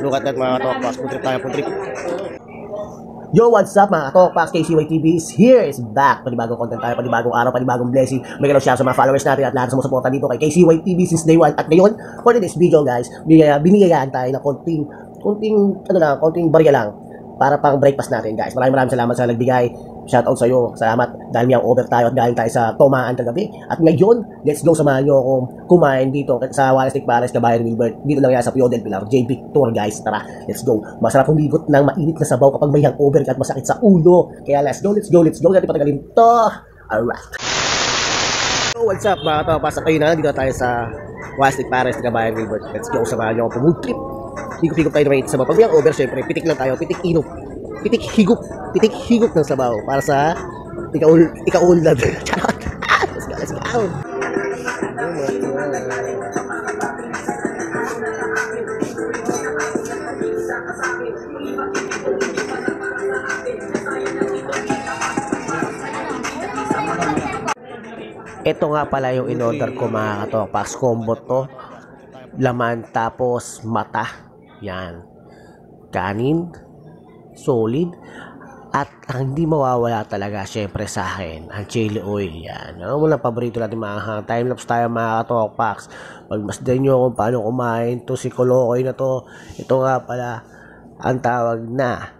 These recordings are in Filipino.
look at that mga Tokpaks. Puntrip tayo, puntrip. Yo, what's up mga Tokpaks? KCY TV is here, is back. Panibagong content tayo, panibagong araw, panibagong blessing. May gano'n siya sa mga followers natin at lahat sa sumusuporta dito kay KCY TV since day 1. At ngayon, for this video guys, binigayaan tayo ng konting barya lang para pang breakfast natin guys. Maraming salamat sa nagbigay. Shoutout sa iyo. Salamat dahil may over tayo at galing tayo sa Tomaan kagabi. At ngayon, let's go, samahan nyo akong kumain dito sa Wallace Lake Pares, Kabayan Wilbert. Dito lang yan sa Pio del Pilar, JB Tour guys. Tara, let's go. Masarap humigot ng mainit na sabaw kapag may hangover at masakit sa ulo. Kaya let's go. Dati patagalin to. Alright. So, what's up mga Tokpaks? At ayun na, dito tayo sa Wallace Lake Pares, Kabayan Wilbert. Let's go, samahan nyo akong trip. Higop tayo ng mainit sabaw. Pag may hangover, syempre, pitik lang tayo, pitik inom. Pitik higup ng sabaw para sa ikaunlad. Charot. Let's go. Ito nga pala yung in-order ko mga Tokpaks. Combo to. Laman tapos mata. Yan. Kanin. Solid. At ang hindi mawawala talaga syempre sa akin ang chili oil. Yan. Ano mo lang paborito natin mga time-lapse tayo mga Tokpaks. Pagmasdan nyo kung paano kumain to si Kolokoy na to. Ito nga pala ang tawag na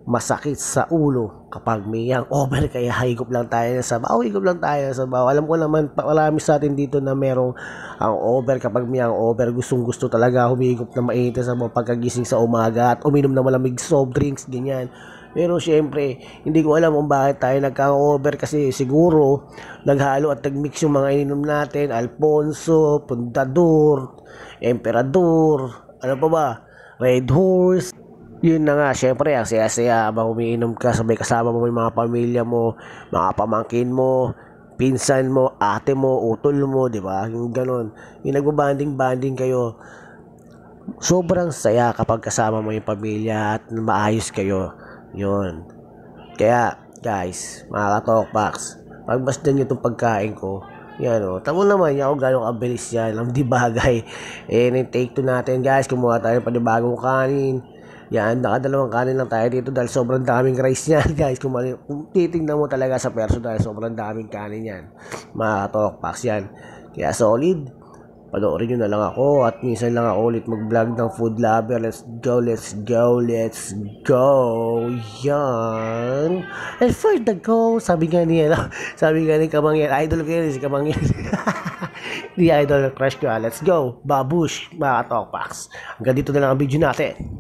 masakit sa ulo kapag may hangover. Kaya higop lang tayo ng sabaw. Alam ko naman marami sa atin dito na merong hangover. Kapag may hangover, gustong-gusto talaga humigop na mainit sa sabaw pagkagising sa umaga at uminom na malamig soft drinks, ganyan. Pero syempre, hindi ko alam kung bakit tayo nagka-hangover kasi siguro naghalo at nagmix yung mga ininom natin. Alfonso, Puntador, Emperador, ano pa ba? Red Horse. Yun na nga, syempre, ang saya-saya habang umiinom ka, sabay kasama mo yung mga pamilya mo, mga pamangkin mo, pinsan mo, ate mo, utol mo, di ba? Yung ganon. Yung nagbabanding-banding kayo. Sobrang saya kapag kasama mo yung pamilya at maayos kayo. Yun. Kaya, guys, mga Tokpaks, pagmasdan nyo itong pagkain ko, yan o. Tamo naman yan kung gano'ng kabilis yan. Ang di bagay. Take 2 natin, guys. Kumuha tayo pa di bagong kanin. Yan, nakadalawang kanin lang tayo dito dahil sobrang daming rice niyan guys. Kung titingnan mo talaga sa perso dahil sobrang daming kanin yan mga Tokpaks yan. Kaya solid, panoorin nyo na lang ako at minsan lang ako ulit mag vlog ng food lover. Let's go. Yan. And for the go, sabi nga ni Kamangyan, idol ko yun si Kamangyan. Di idol, crush ko. Let's go, babush mga Tokpaks. Hanggang dito na lang ang video natin.